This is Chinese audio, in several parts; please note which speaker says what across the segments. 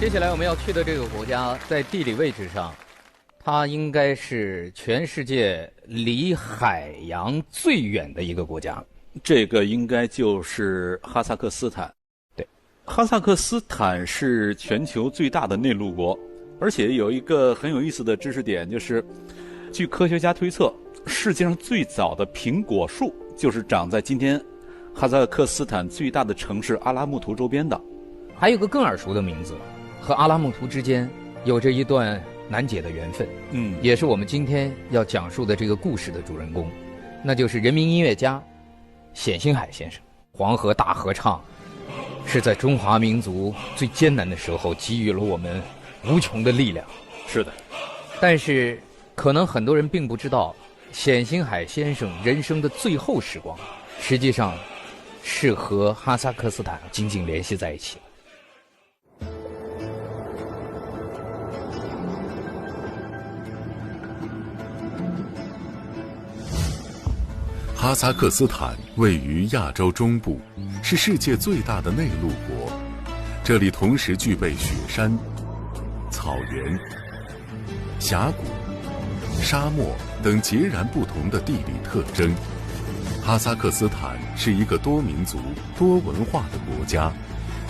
Speaker 1: 接下来我们要去的这个国家，在地理位置上，它应该是全世界离海洋最远的一个国家。
Speaker 2: 这个应该就是哈萨克斯坦。
Speaker 1: 对，
Speaker 2: 哈萨克斯坦是全球最大的内陆国，而且有一个很有意思的知识点，就是据科学家推测，世界上最早的苹果树就是长在今天哈萨克斯坦最大的城市阿拉木图周边的。
Speaker 1: 还有个更耳熟的名字，和阿拉木图之间有着一段难解的缘分，也是我们今天要讲述的这个故事的主人公，那就是人民音乐家冼星海先生。黄河大合唱是在中华民族最艰难的时候给予了我们无穷的力量。
Speaker 2: 是的，
Speaker 1: 但是可能很多人并不知道，冼星海先生人生的最后时光实际上是和哈萨克斯坦紧紧联系在一起。
Speaker 3: 哈萨克斯坦位于亚洲中部，是世界最大的内陆国。这里同时具备雪山、草原、峡谷、沙漠等截然不同的地理特征。哈萨克斯坦是一个多民族、多文化的国家，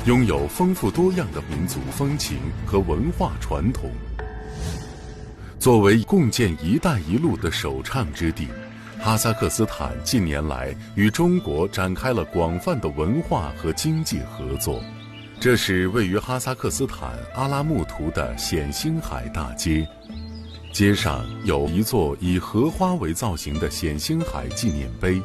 Speaker 3: 拥有丰富多样的民族风情和文化传统。作为共建“一带一路”的首倡之地，哈萨克斯坦近年来与中国展开了广泛的文化和经济合作。这是位于哈萨克斯坦阿拉木图的冼星海大街，街上有一座以荷花为造型的冼星海纪念碑，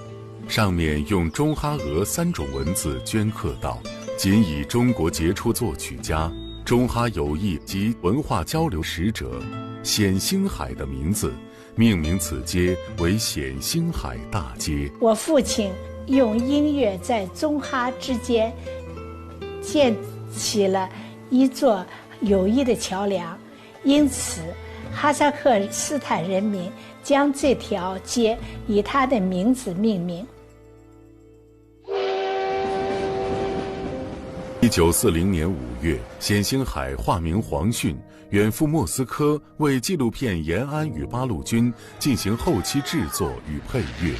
Speaker 3: 上面用中哈俄3种文字镌刻道：仅以中国杰出作曲家、中哈友谊及文化交流使者冼星海的名字，命名此街为冼星海大街。
Speaker 4: 我父亲用音乐在中哈之间建起了一座友谊的桥梁，因此哈萨克斯坦人民将这条街以他的名字命名。
Speaker 3: 1940年5月，冼星海化名黄训，远赴莫斯科为纪录片《延安与八路军》进行后期制作与配乐。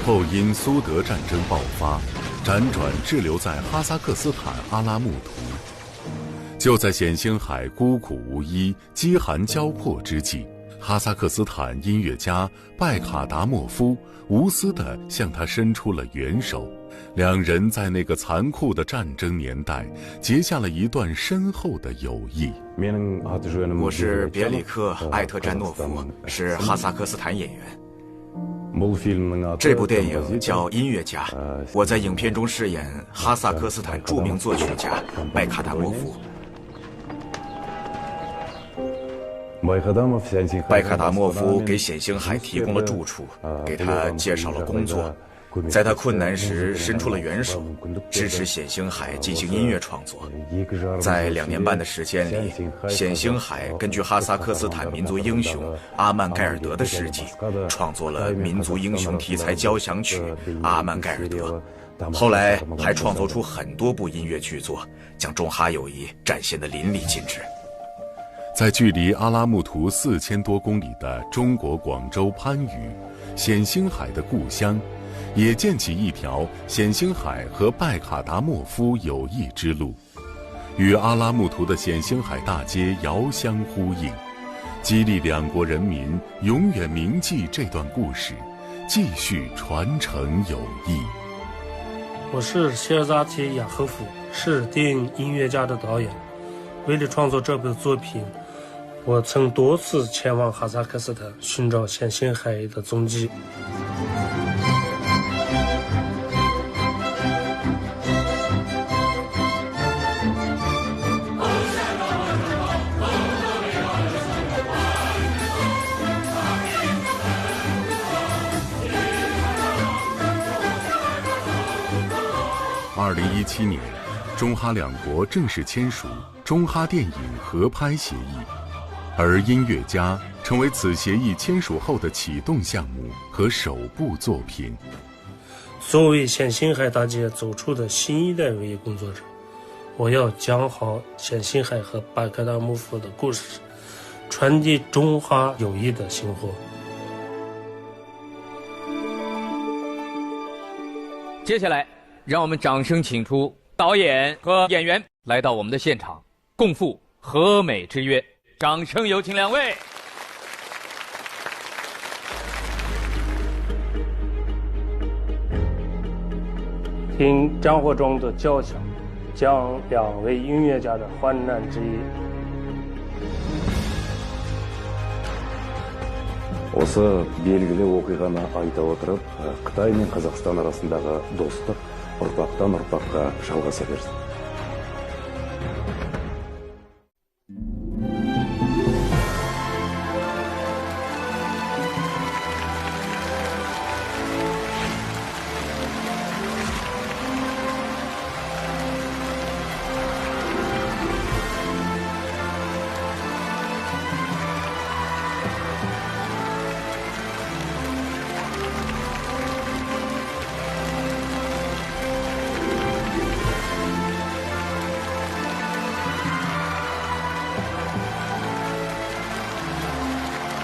Speaker 3: 后因苏德战争爆发，辗转滞留在哈萨克斯坦阿拉木图。就在冼星海孤苦无依、饥寒交迫之际，哈萨克斯坦音乐家拜卡达莫夫无私地向他伸出了援手。两人在那个残酷的战争年代结下了一段深厚的友谊。
Speaker 5: 我是别里克·艾特詹诺夫，是哈萨克斯坦演员。这部电影叫《音乐家》，我在影片中饰演哈萨克斯坦著名作曲家拜卡达莫夫。拜卡达莫夫给冼星海提供了住处，给他介绍了工作，在他困难时伸出了援手，支持冼星海进行音乐创作。在2年半的时间里，冼星海根据哈萨克斯坦民族英雄阿曼盖尔德的事迹，创作了民族英雄题材交响曲《阿曼盖尔德》。后来还创作出很多部音乐剧作，将中哈友谊展现得淋漓尽致。
Speaker 3: 在距离阿拉木图4000多公里的中国广州番禺，冼星海的故乡，也建起一条冼星海和拜卡达莫夫友谊之路，与阿拉木图的冼星海大街遥相呼应，激励两国人民永远铭记这段故事，继续传承友谊。
Speaker 6: 我是谢尔扎提亚赫夫，是电影《音乐家》的导演。为了创作这部作品，我曾多次前往哈萨克斯坦寻找冼星海的踪迹。
Speaker 3: 2017年，中哈两国正式签署中哈电影合拍协议，而音乐家成为此协议签署后的启动项目和首部作品。
Speaker 6: 作为冼星海大街走出的新一代文艺工作者，我要讲好冼星海和巴格达莫夫的故事，传递中哈友谊的薪火。
Speaker 1: 接下来，让我们掌声请出导演和演员来到我们的现场，共赴和美之约。掌声有请两位。
Speaker 6: 听战火中的交响，讲两位音乐家的患难之夜。
Speaker 7: осы белгілі оқиғаны айта отырып, Қытай мен Қазақстан арасындағы достық ұрпақтан ұрпаққа жалғаса берсін.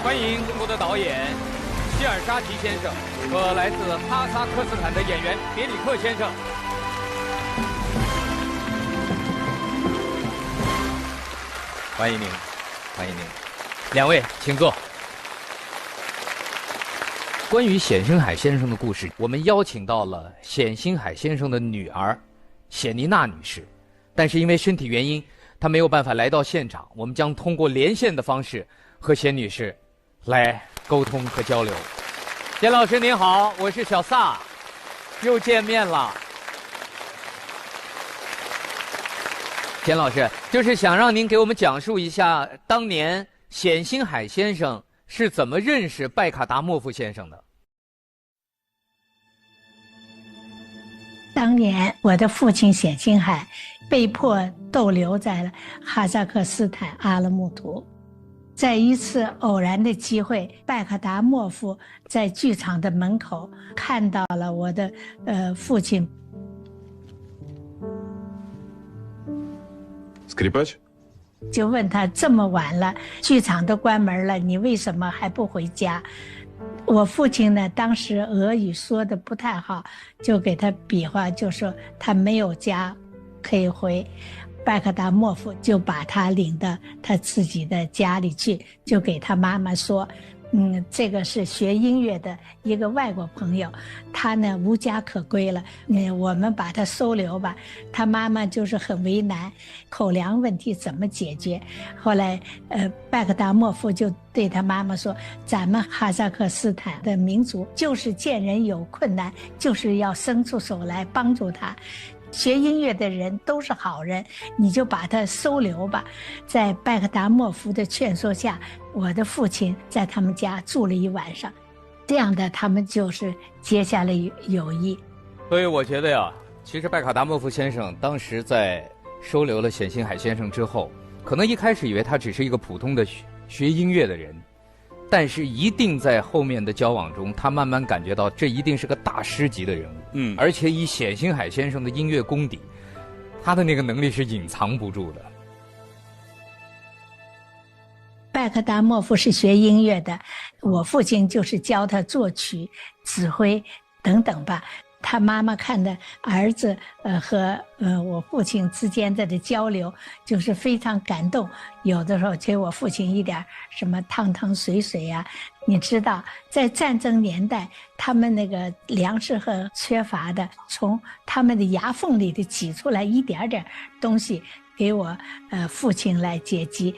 Speaker 1: 欢迎中国的导演希尔沙提先生和来自哈萨克斯坦的演员别里克先生。欢迎您，欢迎您，两位请坐。关于冼星海先生的故事，我们邀请到了冼星海先生的女儿冼妮娜女士，但是因为身体原因，她没有办法来到现场，我们将通过连线的方式和冼女士来沟通和交流。冼老师您好，我是小萨，又见面了。冼老师，就是想让您给我们讲述一下当年冼星海先生是怎么认识拜卡达莫夫先生的。
Speaker 4: 当年我的父亲冼星海被迫逗留在了哈萨克斯坦阿勒木图。在一次偶然的机会，拜卡达莫夫在剧场的门口看到了我的父亲。
Speaker 7: Скрипач？
Speaker 4: 就问他这么晚了，剧场都关门了，你为什么还不回家？我父亲呢，当时俄语说的不太好，就给他比划，就说他没有家可以回。拜卡达莫夫就把他领到他自己的家里去，就给他妈妈说，这个是学音乐的一个外国朋友，他呢无家可归了，我们把他收留吧。他妈妈就是很为难，口粮问题怎么解决？后来，拜卡达莫夫就对他妈妈说，咱们哈萨克斯坦的民族就是见人有困难，就是要伸出手来帮助他。学音乐的人都是好人，你就把他收留吧。在拜克达莫夫的劝说下，我的父亲在他们家住了一晚上，这样的他们就是结下了友谊。
Speaker 1: 所以我觉得呀，其实拜卡达莫夫先生当时在收留了冼星海先生之后，可能一开始以为他只是一个普通的学音乐的人，但是一定在后面的交往中，他慢慢感觉到这一定是个大师级的人物。而且以冼星海先生的音乐功底，他的那个能力是隐藏不住的。
Speaker 4: 拜克达莫夫是学音乐的，我父亲就是教他作曲、指挥等等吧。他妈妈看的儿子和我父亲之间的交流，就是非常感动。有的时候给我父亲一点什么汤汤水水呀。你知道，在战争年代，他们那个粮食很缺乏的，从他们的牙缝里头挤出来一点点东西给我父亲来解饥。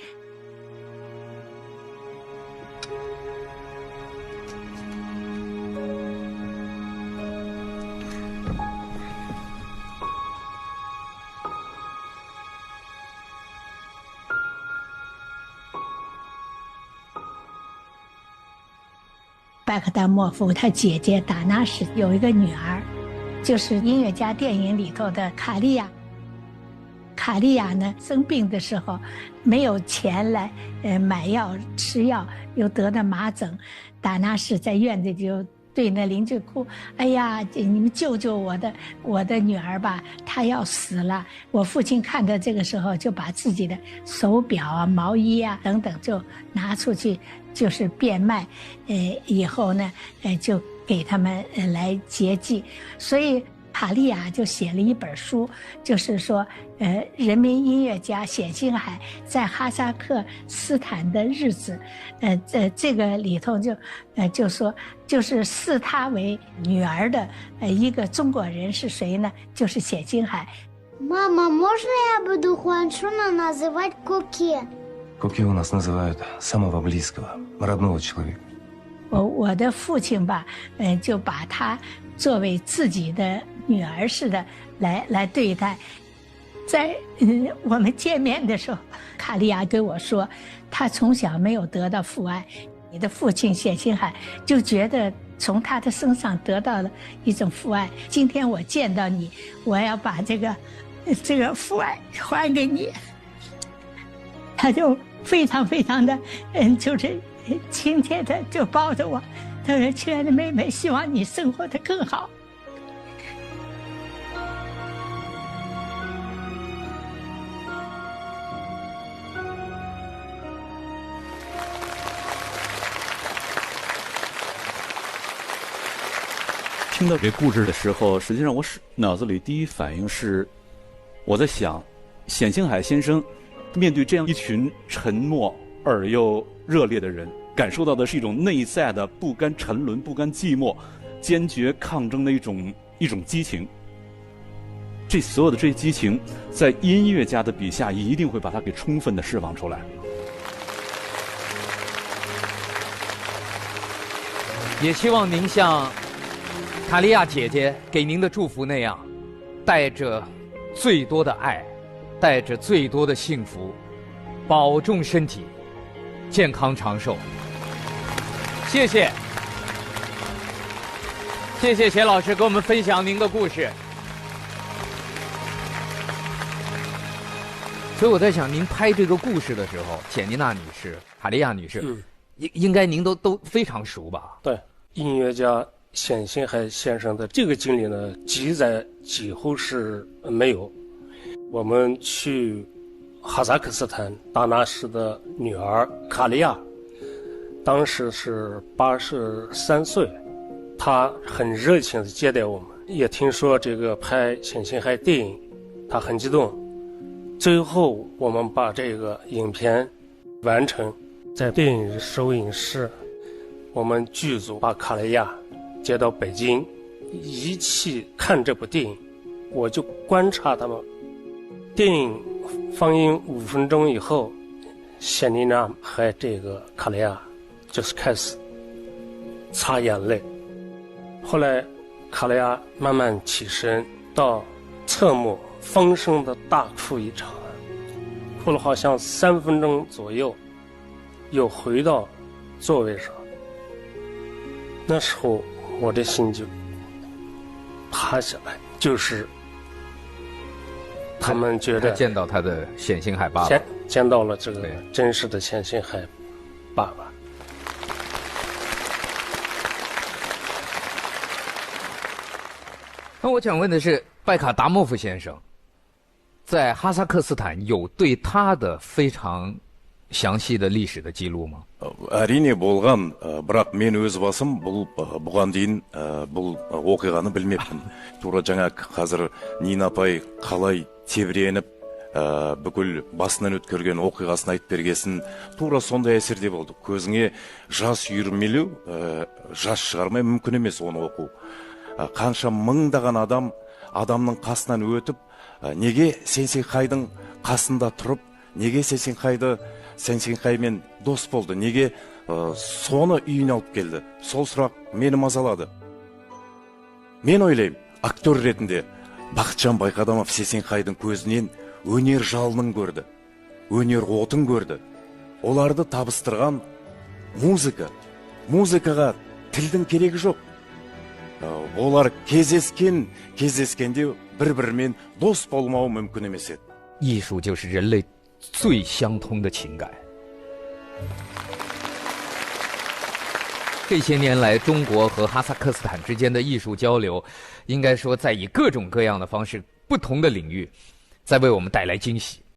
Speaker 4: 拜克达莫夫他姐姐达纳什有一个女儿，就是音乐家电影里头的卡利亚。卡利亚呢生病的时候没有钱来买药吃药，又得了麻疹，达纳什在院子里就对那邻居哭，哎呀，你们救救我的女儿吧，她要死了。我父亲看到这个时候，就把自己的手表啊、毛衣啊等等就拿出去，就是变卖，以后呢，就给他们来节济。所以卡利亚就写了一本书，就是说，人民音乐家冼星海在哈萨克斯坦的日子，这个里头就说，就是视他为女儿的一个中国人是谁呢？就是冼星海。
Speaker 8: Мама, можно я буду Хуаншуна называть Коке?
Speaker 9: Коке у нас называют самого близкого, родного человека.
Speaker 4: 我的父亲吧，就把她作为自己的女儿似的来对待。在我们见面的时候，卡利亚跟我说，他从小没有得到父爱，你的父亲冼星海就觉得从他的身上得到了一种父爱。今天我见到你，我要把这个父爱还给你。他就非常非常的就是亲切的就抱着我，他说：“亲爱的妹妹，希望你生活得更好。”
Speaker 2: 听到这故事的时候，实际上我脑子里第一反应是，我在想，冼星海先生面对这样一群沉默而又热烈的人，感受到的是一种内在的不甘沉沦、不甘寂寞、坚决抗争的一种激情。这所有的这些激情，在音乐家的笔下，一定会把它给充分的释放出来。
Speaker 1: 也希望您像卡利亚姐姐给您的祝福那样，带着最多的爱，带着最多的幸福，保重身体，健康长寿。谢谢，谢谢冼老师给我们分享您的故事。所以我在想，您拍这个故事的时候，简妮娜女士、卡利亚女士，应该您都非常熟吧？
Speaker 6: 对，音乐家冼星海先生的这个经历呢，记载几乎是没有。我们去哈萨克斯坦达纳市的女儿卡利亚，当时是83岁，她很热情地接待我们，也听说这个拍冼星海电影，她很激动。最后我们把这个影片完成，在电影首映式，我们剧组把卡利亚接到北京，一起看这部电影。我就观察他们，电影放映5分钟以后，冼妮娜和这个卡利亚就是开始擦眼泪。后来卡利亚慢慢起身，到侧幕放声的大哭一场，哭了好像3分钟左右，又回到座位上。那时候我的心就塌下来，就是他们觉得
Speaker 1: 见到他的冼星海爸爸，
Speaker 6: 见到了这个真实的冼星海爸爸。
Speaker 1: 那我想问的是，拜卡达莫夫先生在哈萨克斯坦有对他的非常详细的历史的记录吗？
Speaker 7: әрине болған, бірақ мен өз басым бұған дейін бұл оқиғаны білмеппін. Тура жаңа қазір Нина апай қалай тебіреніп бүкіл басынан өткерген оқиғасын айтып бергесін, тура сондай әсерде болды. Көзіңе жас үйірмелеу, жас шығармай мүмкін емес оны оқу. Қанша мыңдаған адамның қасынан өтіп, неге Сенсенхайдың қасында тұрып, неге Сенсенхаймен дос болды, неге соны үйіне алып келді? Сол сұрақ мені мазалады. Мен ойлаймын, актер ретінде Бақытжан Байқадамов Сенсенхайдың көзінен өнер жалынын көрді, өнер отын көрді. Оларды табыстырған музыкаға тілдің керегі жоқ. Олар кездескенде бір-бірімен дос болмауы мүмкін емес еді.
Speaker 1: 艺术就是人类最相通的情感。这些年来，中国和哈萨克斯坦之间的艺术交流，应该说在以各种各样的方式、不同的领域，在为我们带来惊喜。